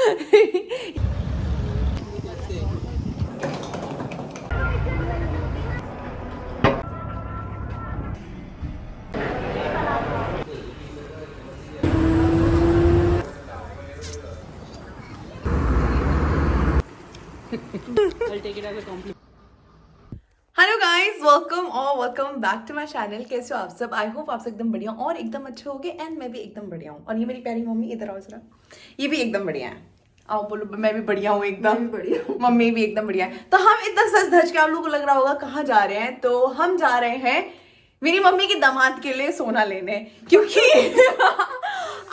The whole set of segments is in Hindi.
Hello guys, welcome back to my channel. कैसे हो आप सब? आई होप आप सब एकदम बढ़िया और एकदम अच्छे होगे। एंड मैं भी एकदम बढ़िया हूँ। और ये मेरी प्यारी मम्मी, इधर आओ जरा, ये भी एकदम बढ़िया है। आओ बोलो, मैं भी बढ़िया हूँ एकदम बढ़िया। मम्मी भी एकदम बढ़िया है। तो हम इतना सज धज के, आप लोगों को लग रहा होगा कहाँ जा रहे हैं, तो हम जा रहे हैं मेरी मम्मी के दामाद के लिए सोना लेने, क्योंकि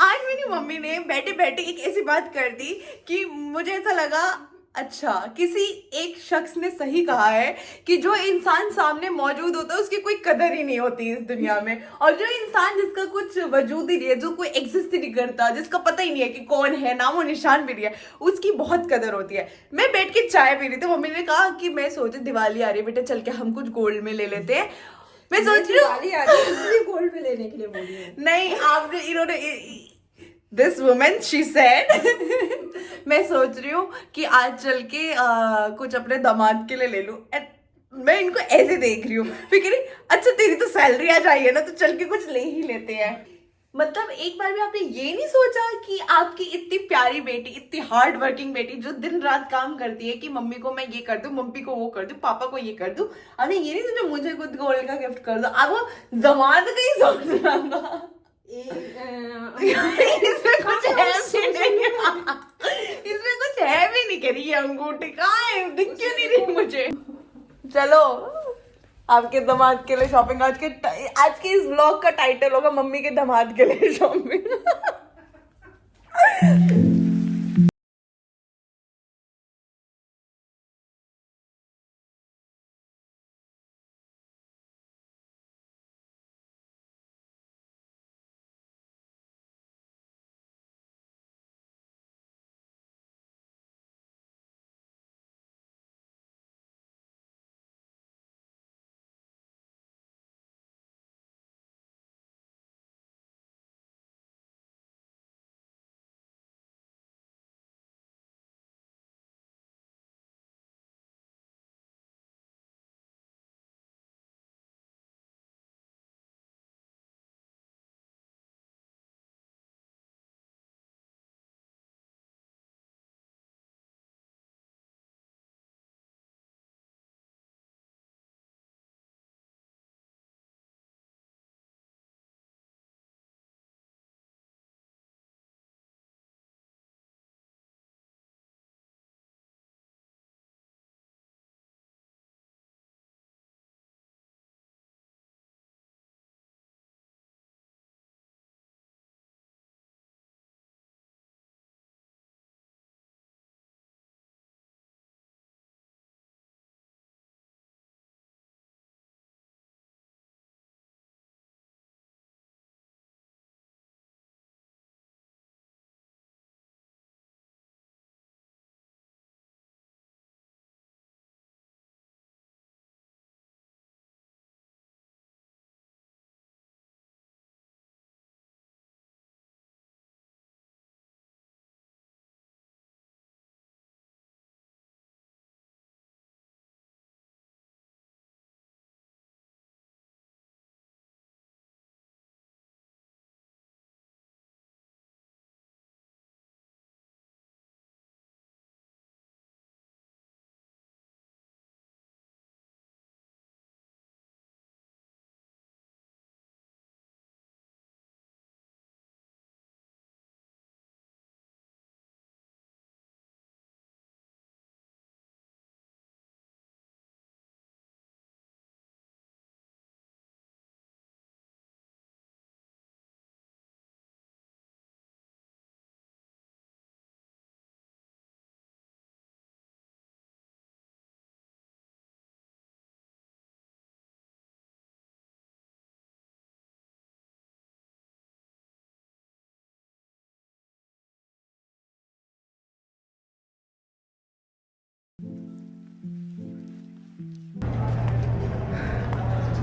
आज मेरी मम्मी ने बैठे बैठे एक ऐसी बात कर दी कि मुझे ऐसा लगा, अच्छा किसी एक शख्स ने सही कहा है कि जो इंसान सामने मौजूद होता है उसकी कोई कदर ही नहीं होती इस दुनिया में। और जो इंसान जिसका कुछ वजूद ही नहीं है, जो कोई एग्जिस्ट ही नहीं करता, जिसका पता ही नहीं है कि कौन है, नामो निशान भी नहीं है, उसकी बहुत कदर होती है। मैं बैठ के चाय पी रही थी, मम्मी ने कहा कि मैं सोची दिवाली आ रही है बेटा, चल के हम कुछ गोल्ड में ले लेते हैं। मैं सोच रही हूँ गोल्ड में लेने के लिए बोली है। नहीं, आपने इन्होंने दिस वुमेन शी सेड मैं सोच रही हूँ कि आज चल के कुछ अपने दामाद के लिए ले लूं। मैं इनको ऐसे देख रही हूँ, फिर कह रही अच्छा तेरी तो सैलरी आ जाइए ना, तो चल के कुछ ले ही लेते हैं। मतलब एक बार भी आपने ये नहीं सोचा कि आपकी इतनी प्यारी बेटी, इतनी हार्ड वर्किंग बेटी जो दिन रात काम करती है कि मम्मी को मैं ये कर दूं, मम्मी को वो कर दूं, पापा को ये कर दूं, आपने ये नहीं सोचा मुझे कुछ गोल्ड का गिफ्ट कर दो? आप वो दामाद का ही सोच रहा था। इसमें कुछ है भी नहीं, इसमें कुछ है भी नहीं। कह रही है अंगूठी कहाँ है, दिख क्यों नहीं रही मुझे? चलो आपके दामाद के लिए शॉपिंग। आज के इस व्लॉग का टाइटल होगा मम्मी के दामाद के लिए शॉपिंग।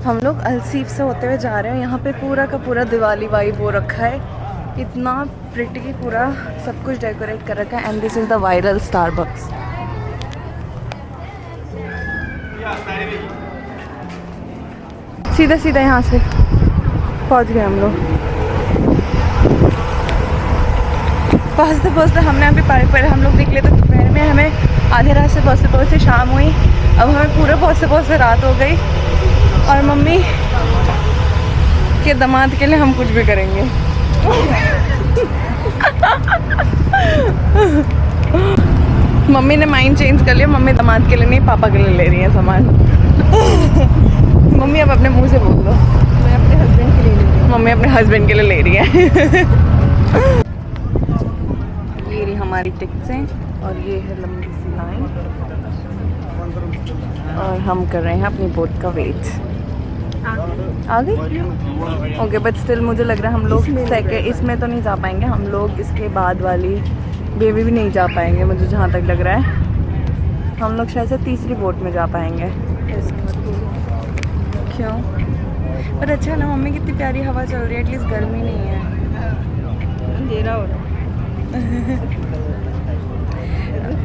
हम लोग अलसीफ से होते हुए जा रहे हैं। यहाँ पे पूरा का पूरा दिवाली वाइब हो रखा है। इतना प्रिटी पूरा सब कुछ डेकोरेट कर रखा है and this is the viral Starbucks. सीधा सीधा यहाँ से पहुँच गए हम लोग। पहुँचते हमने अभी पहले हम लोग निकले तो दोपहर में, हमें आधे रात से पहुँचते शाम हुई। अब हमें पूरे पहुँचते रात हो गई और मम्मी के दामाद के लिए हम कुछ भी करेंगे। मम्मी ने माइंड चेंज कर लिया, मम्मी दामाद के लिए नहीं पापा के लिए ले रही है सामान। मम्मी अब अपने मुंह से बोल दो। मैं अपने हस्बैंड के लिए ले रही हूँ। मम्मी अपने हस्बैंड के लिए ले रही है। ये रही हमारी टिकट्स और ये है लंबी सी लाइन और हम कर रहे हैं अपनी बोट का वेट। आ गई? ओके बट स्टिल मुझे लग रहा है हम लोग इसमें तो नहीं जा पाएंगे, हम लोग इसके बाद वाली बेबी भी नहीं जा पाएंगे मुझे जहाँ तक लग रहा है। हम लोग शायद से तीसरी बोट में जा पाएंगे। क्यों? पर अच्छा ना, मम्मी कितनी प्यारी हवा चल रही है, एटलीस्ट गर्मी नहीं है। अंधेरा हो रहा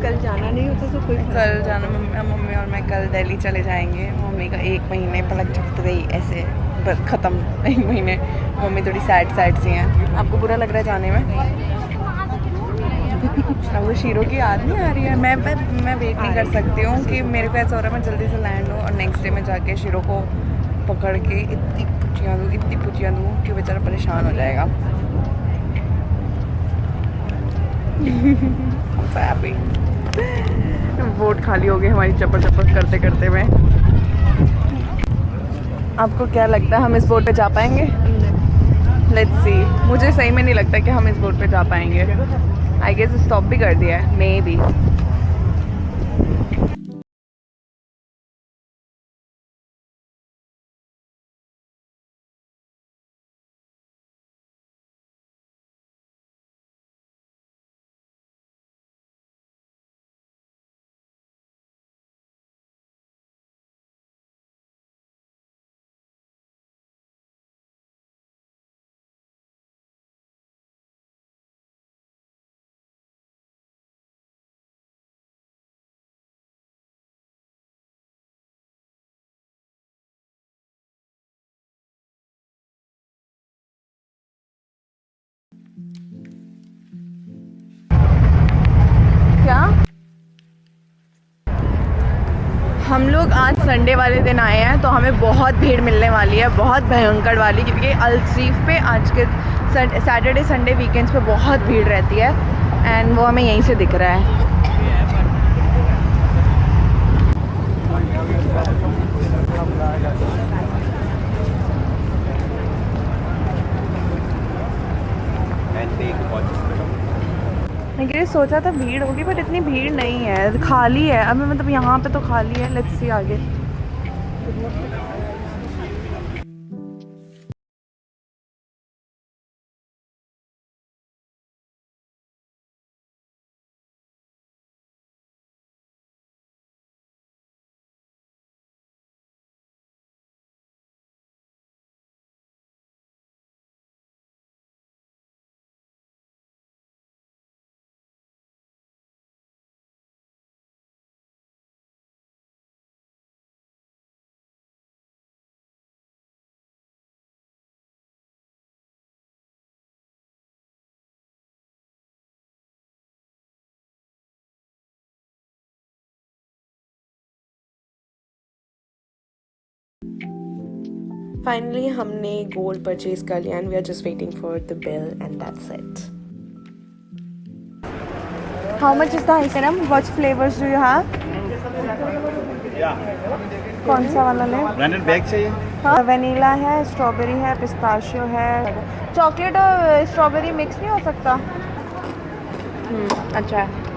कल जाना नहीं होता तो कोई कल जाना, मम्मी और मैं कल दिल्ली चले जाएंगे। मम्मी का 1 महीने पलक झपक गई ऐसे बस ख़त्म। 1 महीने मम्मी थोड़ी सैड सी हैं। आपको बुरा लग रहा है जाने में? अब वो शीरो की याद नहीं आ रही है। मैं वेट नहीं कर सकती हूँ कि मेरे को ऐसा हो रहा है मैं जल्दी से लैंड हूँ और नेक्स्ट डे में जाके शीरो को पकड़ के इतनी पुचियाँ दूँ कि बेचारा परेशान हो जाएगा। बोट खाली हो गई हमारी चपर करते करते में। आपको क्या लगता है हम इस बोट पे जा पाएंगे? Let's see. मुझे सही में नहीं लगता कि हम इस बोट पे जा पाएंगे। आई गेस स्टॉप भी कर दिया है, मे बी। क्या? हम लोग आज संडे वाले दिन आए हैं तो हमें बहुत भीड़ मिलने वाली है, बहुत भयंकर वाली, क्योंकि अल-शीफ पे आज के सैटरडे संडे वीकेंड्स पे बहुत भीड़ रहती है एंड वो हमें यहीं से दिख रहा है। मैंने सोचा था भीड़ होगी बट इतनी भीड़ नहीं है, खाली है अभी, मतलब यहाँ पे तो खाली है। लेट्स सी आगे। Finally, हमने gold purchase कर लिया and we are just waiting for the bill and that's it. How much is the ice cream? What flavors do you have? कौन सा वाला ले? ब्रांडेड बैग चाहिए? हाँ, वनीला है, स्ट्रॉबेरी है, पिस्ताशियो है। चॉकलेट और स्ट्रॉबेरी मिक्स नहीं हो सकता? अच्छा है।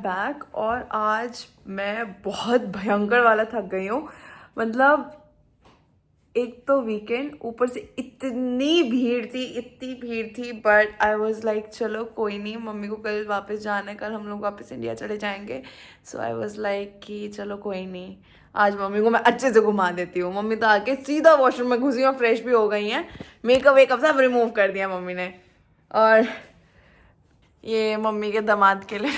बैक और आज मैं बहुत भयंकर वाला थक गई हूँ। मतलब एक तो वीकेंड, ऊपर से इतनी भीड़ थी, बट आई वॉज लाइक चलो कोई नहीं, मम्मी को कल वापस जाना है, कल हम लोग वापस इंडिया चले जाएंगे। सो आई वॉज लाइक कि चलो कोई नहीं, आज मम्मी को मैं अच्छे से घुमा देती हूँ। मम्मी तो आके सीधा वॉशरूम में घुसी और फ्रेश भी हो गई हैं, मेकअप वेकअप सब रिमूव कर दिया मम्मी ने। और ये मम्मी के दामाद के लिए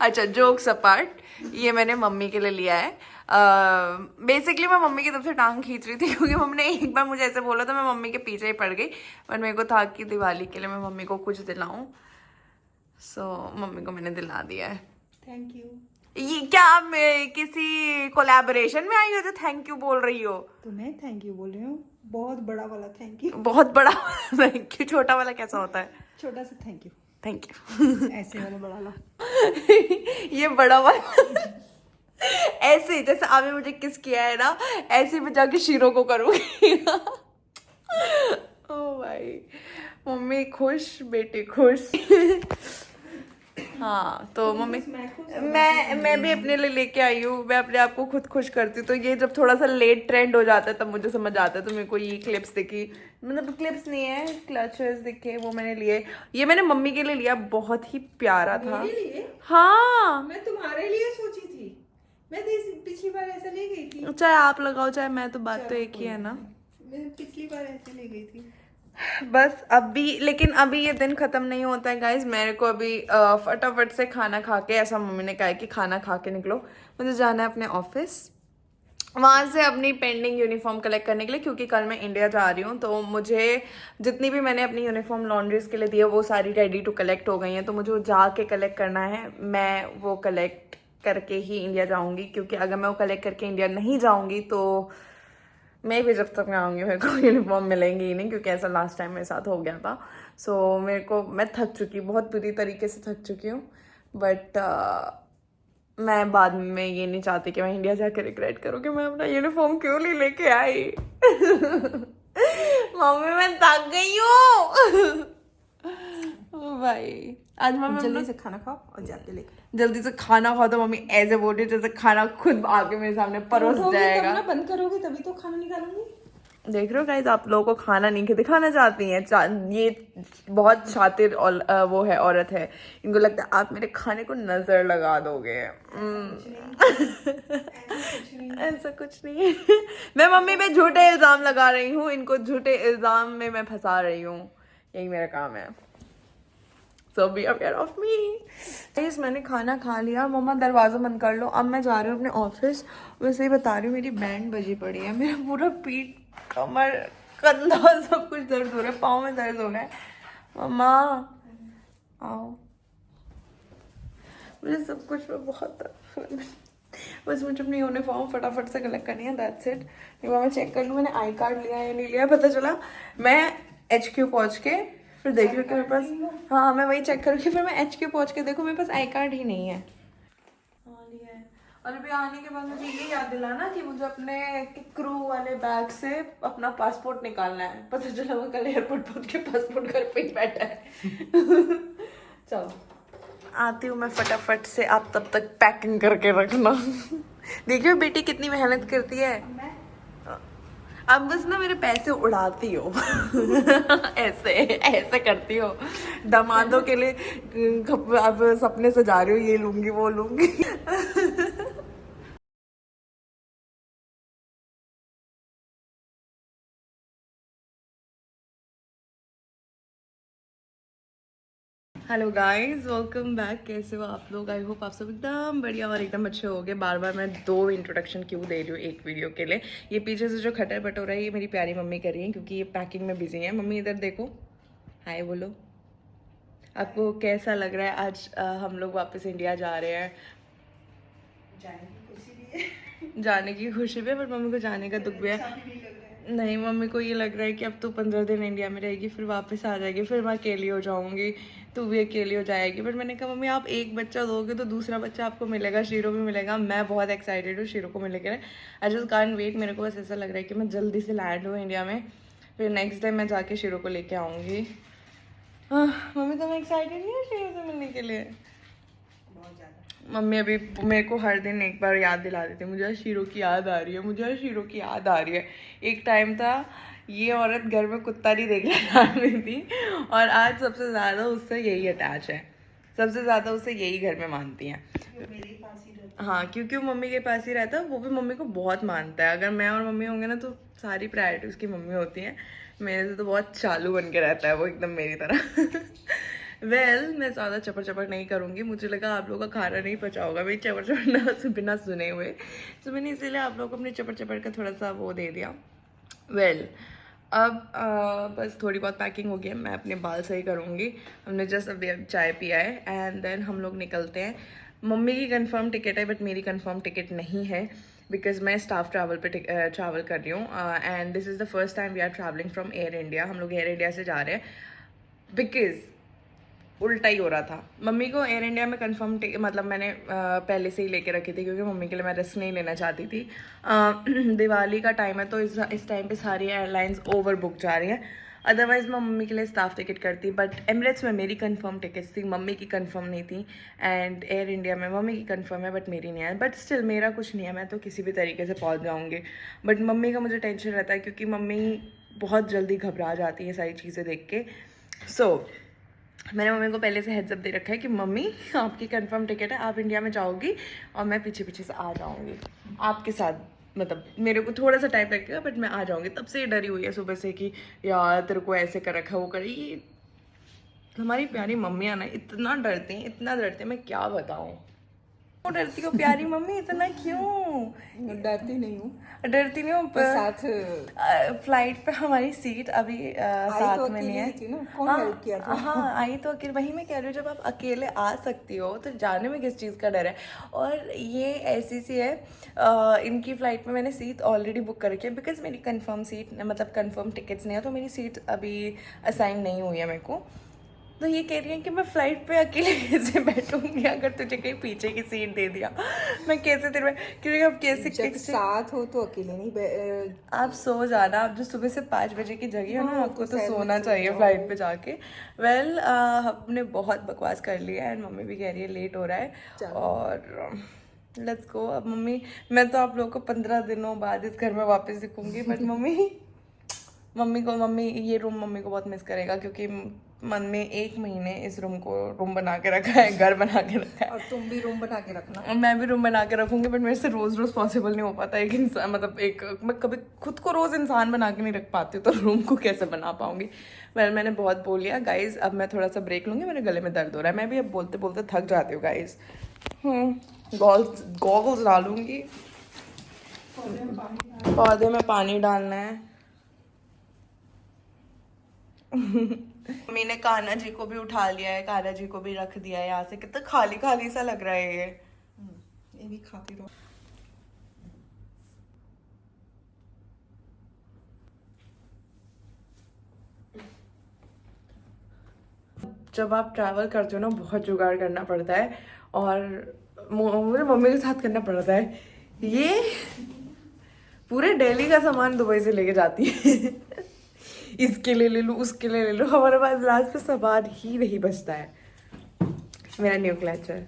अच्छा, जोक्स अपार्ट, ये मैंने मम्मी के लिए लिया है। बेसिकली मैं मम्मी की तरफ से टांग खींच रही थी क्योंकि मम्मी ने एक बार मुझे ऐसे बोला था, मैं मम्मी के पीछे ही पड़ गई। बट मेरे को था कि दिवाली के लिए मैं मम्मी को कुछ दिलाऊं, सो मम्मी को मैंने दिला दिया है। Thank you. ये क्या आप किसी कोलैबोरेशन में आई हो जो थैंक यू बोल रही हो? तो मैं थैंक यू बोल रही हूँ, बहुत बड़ा वाला थैंक यू। बहुत बड़ा थैंक यू। छोटा वाला कैसा होता है? छोटा सा थैंक यू। Thank you. ऐसे वाला बड़ा ला। ये बड़ा वाला ऐसे जैसे आपने मुझे किस किया है ना, ऐसे मैं जाके शीरो को करूंगी। ओ भाई, मम्मी खुश, बेटी खुश। हाँ तो मम्मी, मैं भी अपने लिए लेके आई हूँ, मैं अपने आप को खुद खुश करती हूँ। तो ये जब थोड़ा सा लेट ट्रेंड हो जाता है तब मुझे समझ आता है। तो मेरे को ये क्लिप्स दिखी, मतलब क्लिप्स नहीं है, क्लचेस दिखे, वो मैंने लिए। ये मैंने मम्मी के लिए लिया, बहुत ही प्यारा था। मेरे लिए? हाँ, मैं तुम्हारे लिए सोची थी। मैं पिछली बार ऐसा ले गई थी। चाहे आप लगाओ चाहे मैं, तो बात तो एक ही है ना। मैं पिछली बार ऐसे ले गई थी बस अभी, लेकिन अभी ये दिन खत्म नहीं होता है गाइज। मेरे को अभी फटाफट से खाना खा के, ऐसा मम्मी ने कहा है कि खाना खा के निकलो, मुझे जाना है अपने ऑफिस, वहाँ से अपनी पेंडिंग यूनिफॉर्म कलेक्ट करने के लिए, क्योंकि कल मैं इंडिया जा रही हूँ। तो मुझे जितनी भी मैंने अपनी यूनिफॉर्म लॉन्ड्रीज के लिए दी है वो सारी रेडी टू कलेक्ट हो गई हैं। तो मुझे वो जाके कलेक्ट करना है। मैं वो कलेक्ट करके ही इंडिया जाऊँगी, क्योंकि अगर मैं वो कलेक्ट करके इंडिया नहीं जाऊँगी तो मैं भी जब तक मैं आऊँगी मेरे को यूनिफॉर्म मिलेंगी ही नहीं, क्योंकि ऐसा लास्ट टाइम मेरे साथ हो गया था। सो मेरे को, मैं थक चुकी, बहुत बुरी तरीके से थक चुकी हूँ। बट मैं बाद में ये नहीं चाहती कि मैं इंडिया जाकर रिग्रेट करूँ कि मैं अपना यूनिफॉर्म क्यों नहीं लेके आई। मम्मी मैं थक गई हूँ। भाई आज मम्मी जल्दी से खाना खाओ और जाके लेकर। जल्दी से खाना खाओ, तो मम्मी ऐसे बोल रही जैसे खाना खुद आके मेरे सामने परोस जाएगा। तब ना बंद करोगे तभी तो खाना निकालूंगी। देख रहे हो गाइस, आप लोगों को खाना नहीं दिखाना चाहती हैं। ये बहुत शातिर वो है, औरत है। इनको लगता है आप मेरे खाने को नजर लगा दोगे। ऐसा कुछ नहीं है। मैं मम्मी पे झूठे इल्जाम लगा रही हूँ, इनको झूठे इल्जाम में मैं फंसा रही हूँ, यही मेरा काम है। So be aware of me. Guys मैंने खाना खा लिया, मम्मा दरवाज़ा बंद कर लो, अब मैं जा रही हूँ अपने ऑफिस। वैसे ही बता रही हूँ, मेरी बैंड बजी पड़ी है, मेरा पूरा पीठ, कमर, कंधा सब कुछ दर्द हो रहा है, पाँव में दर्द हो रहा है। मम्मा आओ, मुझे सब कुछ में बहुत दर्द हो रहा है। बस मुझे अपनी यूनिफॉर्म फटाफट से कलेक्ट करनी है, दैट्स इट। एक बार मैं चेक कर लूँ मैंने आई कार्ड लिया या नहीं लिया। पता चला मैं HQ पहुँच के फिर देख रही हूँ कि मेरे पास, हाँ मैं वही चेक करूँगी, फिर मैं HQ पहुँच के देखूँ मेरे पास आई कार्ड ही नहीं है। हाँ लिया है। और अभी आने के बाद मुझे ये याद दिलाना कि मुझे अपने क्रू वाले बैग से अपना पासपोर्ट निकालना है। पता चला वो कल एयरपोर्ट पहुँच के पासपोर्ट घर पे ही बैठा है। चलो आती हूँ मैं फटाफट से, आप तब तक पैकिंग करके रखना। देखियो बेटी कितनी मेहनत करती है। अब बस ना मेरे पैसे उड़ाती हो। ऐसे ऐसे करती हो, दामादों के लिए अब सपने सजा रही हो, ये लूंगी वो लूंगी। Hello guys, welcome back. कैसे हो आप लोग? आई होप आप सब एकदम बढ़िया और एकदम अच्छे हो गए। बार बार मैं 2 इंट्रोडक्शन क्यों दे रही हूँ एक वीडियो के लिए। ये पीछे से जो खटर पट हो रहा है ये मेरी प्यारी मम्मी कर रही है, क्योंकि ये पैकिंग में बिजी है। मम्मी इधर देखो, हाय बोलो। आपको कैसा लग रहा है आज हम लोग वापस इंडिया जा रहे हैं? जाने की खुशी भी है। जाने की खुशी भी है, पर मम्मी को जाने का दुख भी है। नहीं, मम्मी को ये लग रहा है कि अब तो 15 दिन इंडिया में रहेगी, फिर वापस आ जाएगी, फिर मैं अकेली हो जाऊंगी, तू भी अकेली हो जाएगी। बट मैंने कहा मम्मी आप एक बच्चा दोगे तो दूसरा बच्चा आपको मिलेगा, शीरो भी मिलेगा। मैं बहुत एक्साइटेड हूँ शीरो को मिलने के लिए। I just can't wait. मेरे को बस ऐसा लग रहा है कि मैं जल्दी से लैंड हूँ इंडिया में, फिर नेक्स्ट डे मैं जाके शीरो को लेके आऊँगी। मम्मी तुम एक्साइटेड नहीं हो शीरो से मिलने के लिए? बहुत ज्यादा। मम्मी अभी मेरे को हर दिन एक बार याद दिला देती है, मुझे आज शीरो की याद आ रही है, मुझे आज शीरो की याद आ रही है। एक टाइम था ये औरत घर में कुत्ता नहीं देखना चाहती थी और आज सबसे ज़्यादा उससे यही अटैच है, सबसे ज़्यादा उसे यही घर में मानती हैं। मेरे पास ही रहता हाँ, क्योंकि वो मम्मी के पास ही रहता है, वो भी मम्मी को बहुत मानता है। अगर मैं और मम्मी होंगे ना तो सारी प्रायोरिटी उसकी मम्मी होती हैं। मेरे से तो बहुत चालू बन के रहता है वो, एकदम मेरी तरह। मैं ज़्यादा चपर चपर नहीं करूँगी, मुझे लगा आप लोगों का खाना नहीं पचा होगा मेरी चपर चपर ना बिना सुने हुए, तो मैंने इसीलिए आप लोगों को अपने चपर चपर का थोड़ा सा वो दे दिया। अब बस थोड़ी बहुत पैकिंग हो गई है, मैं अपने बाल सही करूँगी। हमने जस्ट अभी चाय पिया है एंड देन हम लोग निकलते हैं। मम्मी की कंफर्म टिकट है बट मेरी कंफर्म टिकट नहीं है बिकॉज मैं स्टाफ ट्रैवल पे ट्रैवल कर रही हूँ and this is the first time we are travelling from Air India. हम लोग एयर इंडिया से जा रहे हैं बिकॉज उल्टा ही हो रहा था। मम्मी को एयर इंडिया में कंफर्म मतलब मैंने पहले से ही लेके रखी थी क्योंकि मम्मी के लिए मैं रिस्क नहीं लेना चाहती थी। दिवाली का टाइम है तो इस टाइम पे सारी एयरलाइंस ओवर बुक जा रही हैं, अदरवाइज़ मैं मम्मी के लिए स्टाफ टिकट करती। बट एमिरेट्स में मेरी कंफर्म टिकट थी, मम्मी की कंफर्म नहीं थी एंड एयर इंडिया में मम्मी की कंफर्म है बट मेरी नहीं है। बट स्टिल मेरा कुछ नहीं है, मैं तो किसी भी तरीके से पहुंच जाऊंगी। बट मम्मी का मुझे टेंशन रहता है क्योंकि मम्मी बहुत जल्दी घबरा जाती है सारी चीज़ें देख के। मैंने मम्मी को पहले से हेड्स अप दे रखा है कि मम्मी आपकी कंफर्म टिकट है, आप इंडिया में जाओगी और मैं पीछे पीछे से आ जाऊंगी आपके साथ। मतलब मेरे को थोड़ा सा टाइम लगेगा बट मैं आ जाऊंगी। तब से ये डरी हुई है सुबह से कि यार तेरे को ऐसे कर रखा है, वो करे। ये हमारी प्यारी मम्मियाँ ना इतना डरती हैं, इतना डरती हैं, मैं क्या बताऊँ। क्यों डरती हो प्यारी मम्मी इतना, क्यों? डरती नहीं हूँ, डरती नहीं हूँ साथ फ्लाइट पे हमारी सीट अभी साथ तो में नहीं है। थी ना, कौन हेल्प किया था? हाँ आई तो अकेले, वही मैं कह रही हूँ, जब आप अकेले आ सकती हो तो जाने में किस चीज़ का डर है। और ये ऐसी सी है इनकी फ़्लाइट में मैंने सीट ऑलरेडी बुक कर रखी है बिकॉज मेरी कंफर्म सीट मतलब कंफर्म टिकट्स नहीं है तो मेरी सीट अभी असाइन नहीं हुई है मेरे को। तो ये कह रही है कि मैं फ़्लाइट पे अकेले कैसे बैठूंगी अगर तुझे कहीं पीछे की सीट दे दिया, मैं कैसे तेरे में, क्योंकि अब कैसे साथ हो तो अकेले नहीं आप सो जाना। आप जो सुबह से 5 बजे की जगह है ना, आपको तो सोना चाहिए फ्लाइट पे जाके। हमने बहुत बकवास कर लिया एंड मम्मी भी कह रही है लेट हो रहा है और लेट्स गो। अब मैं तो आप लोगों को 15 दिनों बाद इस घर में वापस दिखूंगी बट मम्मी ये रूम मम्मी को बहुत मिस करेगा क्योंकि मन में 1 महीने इस रूम को रूम बना के रखा है, घर बना के रखा है। और तुम भी रूम बना के रखना। और मैं भी रूम बना के रखूंगी बट मेरे से रोज़ पॉसिबल नहीं हो पाता। एक इंसान मतलब मैं कभी खुद को रोज़ इंसान बना के नहीं रख पाती तो रूम को कैसे बना पाऊंगी। मैंने बहुत बोल लिया गाइज, अब मैं थोड़ा सा ब्रेक लूँगी, मेरे गले में दर्द हो रहा है। मैं भी अब बोलते बोलते थक जाती हूँ गाइज। गॉगल्स डालूंगी, पौधे में पानी डालना है। मम्मी ने कान्हा जी को भी उठा लिया है, कान्हा जी को भी रख दिया है यहाँ से। कितना खाली खाली सा लग रहा है ये भी खाती रहो। जब आप ट्रैवल करते हो ना बहुत जुगाड़ करना पड़ता है और मुझे मम्मी के साथ करना पड़ता है। ये पूरे दिल्ली का सामान दुबई से लेके जाती है। इसके लिए ले लो, उसके लिए ले लो, हमारे पास लास्ट पे सामान ही नहीं बचता है। मेरा न्यू क्लच है।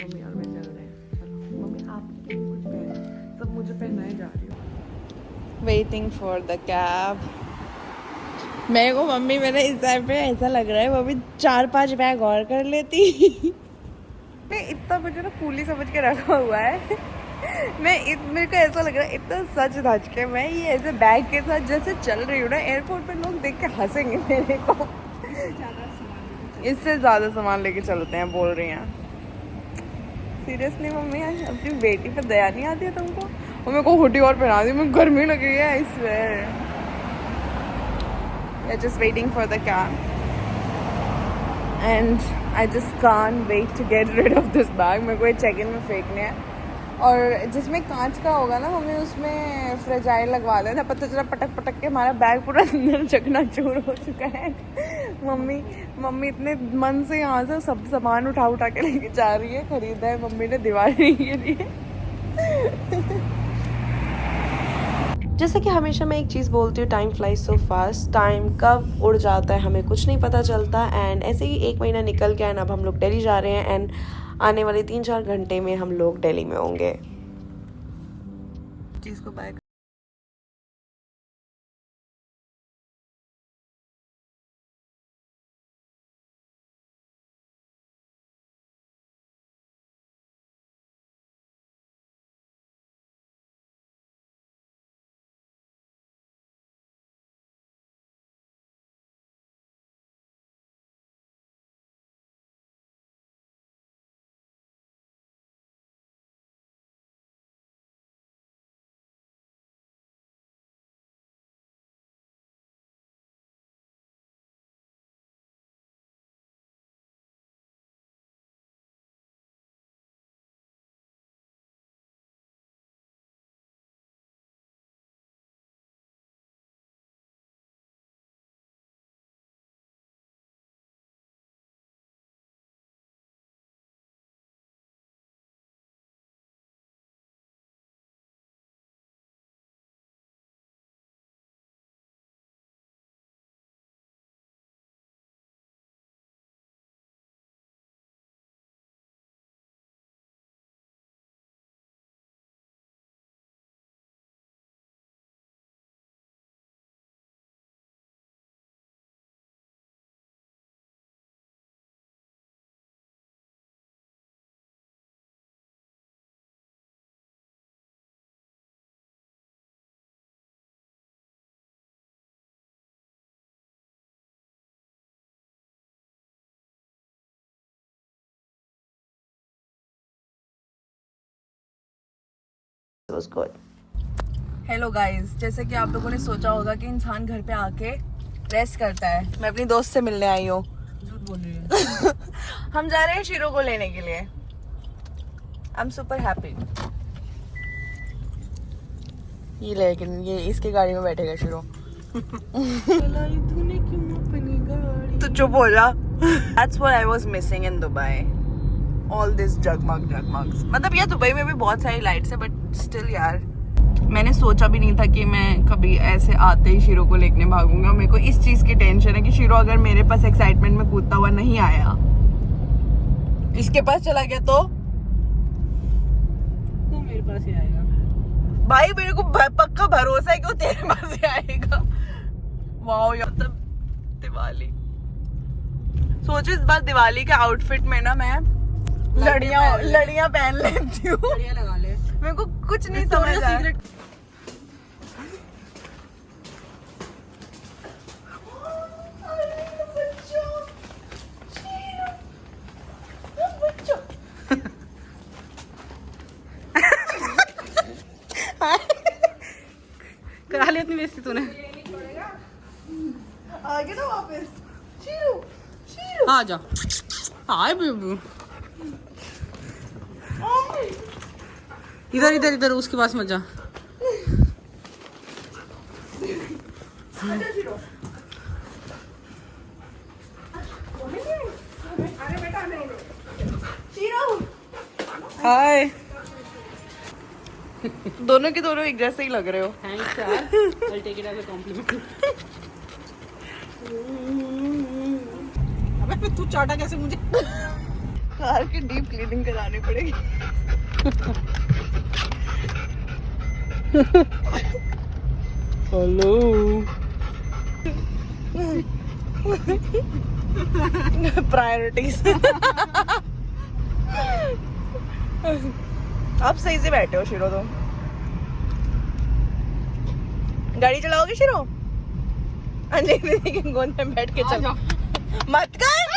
मम्मी और मैं चल रहे हैं। चलो मम्मी आपके लिए कुछ पहन, सब मुझे पहनाए जा रही हो। Waiting for the cab. मेरे को मम्मी मेरे इस टाइम पे ऐसा लग रहा है वो भी 4-5 बैग और कर लेती। मैं इतना मुझे ना कूली समझ के रखा हुआ है। मेरे को ऐसा लग रहा है इतना सच धज के मैं ये ऐसे बैग के साथ जैसे चल रही हूँ ना, एयरपोर्ट पे लोग देख के हंसेंगे मेरे को। इससे ज्यादा सामान लेके चलते हैं बोल रही हैं। सीरियसली मम्मी अपनी बेटी पे दया नहीं आती है तुमको? और मेरे को हुडी और पहना दी, मुझे गर्मी लगी है इसमें। We are just waiting for the cab and I just can't wait to get rid of this bag. मेरे को ये चेक इन में फेंकने हैं और जिसमें कांच का होगा ना मम्मी उसमें फ्रेजाइल लगवा देना। पता चला पटक पटक के हमारा बैग पूरा अंदर चकनाचूर हो चुका है। मम्मी इतने मन से यहाँ से सब सामान उठा के लेके जा रही है। खरीदा है मम्मी ने दिवाली के लिए। जैसे कि हमेशा मैं एक चीज़ बोलती हूँ, time flies so fast. Time कब उड़ जाता है हमें कुछ नहीं पता चलता। एंड ऐसे ही 1 महीना निकल गया एंड अब हम लोग दिल्ली जा रहे हैं एंड आने वाले 3-4 घंटे में हम लोग दिल्ली में होंगे। चीज़ को बाय was good. हेलो गाइस, जैसे कि आप लोगों ने सोचा होगा कि इंसान घर पे आके रेस्ट करता है, मैं अपनी दोस्त से मिलने आई हूँ। हम जा रहे हैं शीरो को लेने के लिए। I am super happy. ये लेकिन ये इसकी गाड़ी में बैठेगा शीरो। तो चुप हो जा। That's what I was missing in Dubai. All this jagmugs. मतलब यार दुबई में भी बहुत सारी लाइट्स है बट स्टिल यार मैंने सोचा भी नहीं था कि मैं कभी ऐसे आते ही शीरो को लेके भागूंगा। मेरे को इस चीज की टेंशन है कि शीरो अगर मेरे पास एक्साइटमेंट में कूदता हुआ नहीं आया, इसके पास चला गया तो मेरे पास ही आएगा। भाई मेरे को पक्का भरोसा है कि वो तेरे पास ही आएगा। वाओ यार, तब दिवाली सोचो, इस बार दिवाली के आउटफिट में ना मैं लड़ियां पहन लेती हूँ। बढ़िया लगा ले। मेरे को कुछ नहीं समझ आ रहा। करा ली अपनी बेइज्जती तूने। आगे ना वापस शीरो आ जा। हाय बेबू, इधर इधर इधर उसके पास मत जा। हाय। दोनों के दोनों एक जैसे ही लग रहे हो। थैंक्स यार, I'll take it as a compliment। अबे तू चाटा कैसे मुझे? कार की डीप क्लीनिंग करानी पड़ेगी। हेलो। प्रायोरिटीज। आप सही से बैठे हो शीरो, तुम गाड़ी चलाओगे शीरो? अंजलि दीदी के गोद में बैठ के चलो। मत कर।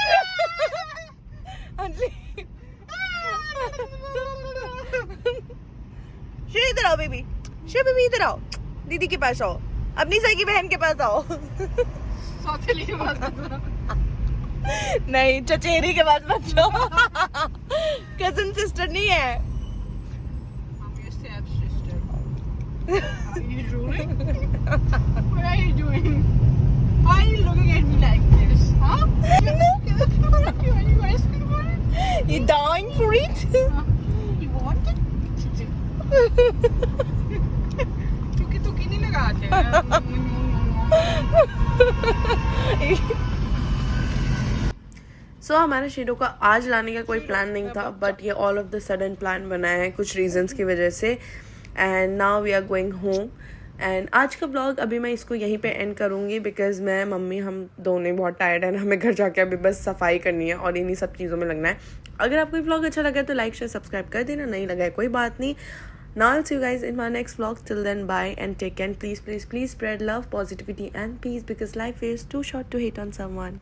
अंजलि श्री इधर आओ बेबी, श्री बेबी इधर आओ, दीदी के पास आओ, अपनी सगी बहन के पास आओ। सौतेली के पास नहीं, चचेरी के पास मत जाओ। कजिन सिस्टर नहीं है। I'm your stepsister. Are you drooling? What are you doing? Why are you looking at me like this? Huh? You asking for it? You dying for it? You want it? Tuki नहीं लगाते हैं। सो हमारा शेडो का आज लाने का कोई प्लान नहीं था, बट ये all of the sudden plan बना है कुछ रीजंस की वजह से। And now we are going home. And आज का ब्लॉग अभी मैं इसको यहीं पे एंड करूँगी, बिकॉज मैं मम्मी हम दोनों बहुत टायर्ड हैं, हमें घर जाके अभी बस सफाई करनी है और इन्हीं सब चीज़ों में लगना है। अगर आपको ये ब्लॉग अच्छा लगा तो लाइक शेयर सब्सक्राइब कर देना, नहीं लगा है कोई बात नहीं। Now I'll see you guys in my next vlog. Till then, bye and take care. And please spread love, positivity and peace, because life is too short to hate on someone.